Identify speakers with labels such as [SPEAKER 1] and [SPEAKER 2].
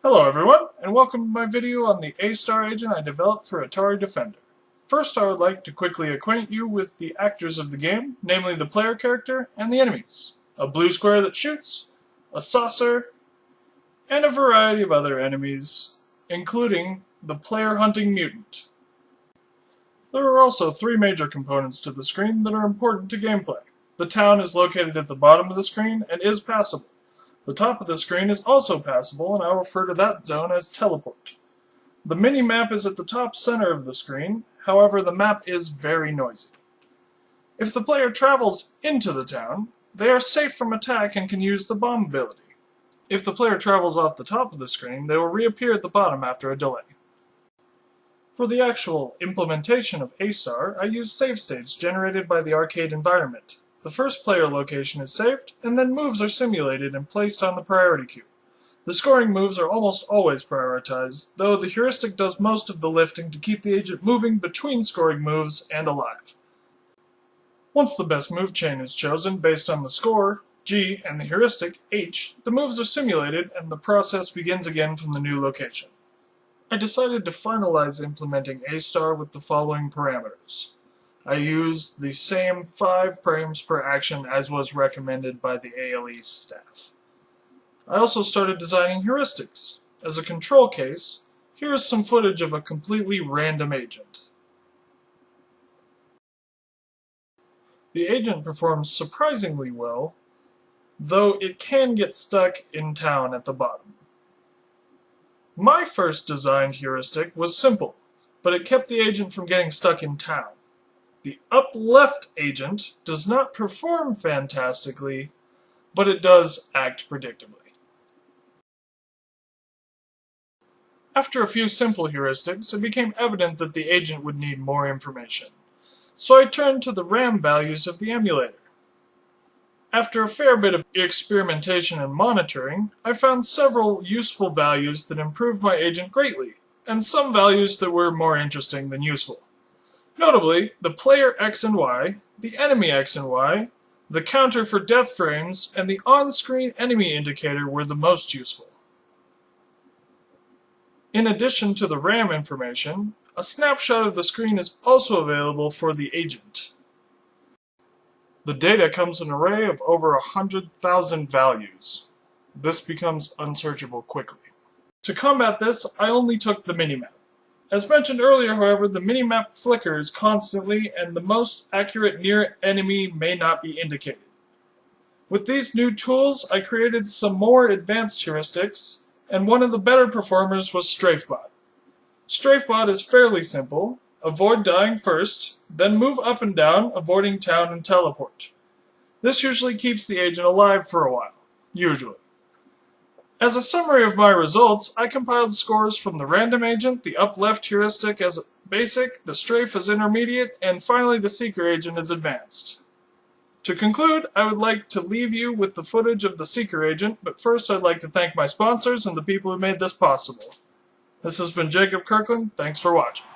[SPEAKER 1] Hello everyone, and welcome to my video on the A-Star agent I developed for Atari Defender. First, I would like to quickly acquaint you with the actors of the game, namely the player character and the enemies, a blue square that shoots, a saucer, and a variety of other enemies, including the player-hunting mutant. There are also three major components to the screen that are important to gameplay. The town is located at the bottom of the screen and is passable. The top of the screen is also passable, and I'll refer to that zone as teleport. The mini-map is at the top center of the screen, however the map is very noisy. If the player travels into the town, they are safe from attack and can use the bomb ability. If the player travels off the top of the screen, they will reappear at the bottom after a delay. For the actual implementation of A-Star, I use save states generated by the arcade environment. The first player location is saved, and then moves are simulated and placed on the priority queue. The scoring moves are almost always prioritized, though the heuristic does most of the lifting to keep the agent moving between scoring moves and alive. Once the best move chain is chosen based on the score, G, and the heuristic, H, the moves are simulated and the process begins again from the new location. I decided to finalize implementing A-Star with the following parameters. I used the same 5 frames per action as was recommended by the ALE staff. I also started designing heuristics. As a control case, here is some footage of a completely random agent. The agent performs surprisingly well, though it can get stuck in town at the bottom. My first designed heuristic was simple, but it kept the agent from getting stuck in town. The up-left agent does not perform fantastically, but it does act predictably. After a few simple heuristics, it became evident that the agent would need more information, so I turned to the RAM values of the emulator. After a fair bit of experimentation and monitoring, I found several useful values that improved my agent greatly, and some values that were more interesting than useful. Notably, the player X and Y, the enemy X and Y, the counter for death frames, and the on-screen enemy indicator were the most useful. In addition to the RAM information, a snapshot of the screen is also available for the agent. The data comes in an array of over 100,000 values. This becomes unsearchable quickly. To combat this, I only took the minimap. As mentioned earlier, however, the minimap flickers constantly and the most accurate near enemy may not be indicated. With these new tools, I created some more advanced heuristics, and one of the better performers was Strafebot. Strafebot is fairly simple. Avoid dying first, then move up and down, avoiding town and teleport. This usually keeps the agent alive for a while, usually. As a summary of my results, I compiled scores from the random agent, the up-left heuristic as basic, the strafe as intermediate, and finally the seeker agent as advanced. To conclude, I would like to leave you with the footage of the seeker agent, but first I'd like to thank my sponsors and the people who made this possible. This has been Jacob Kirkland. Thanks for watching.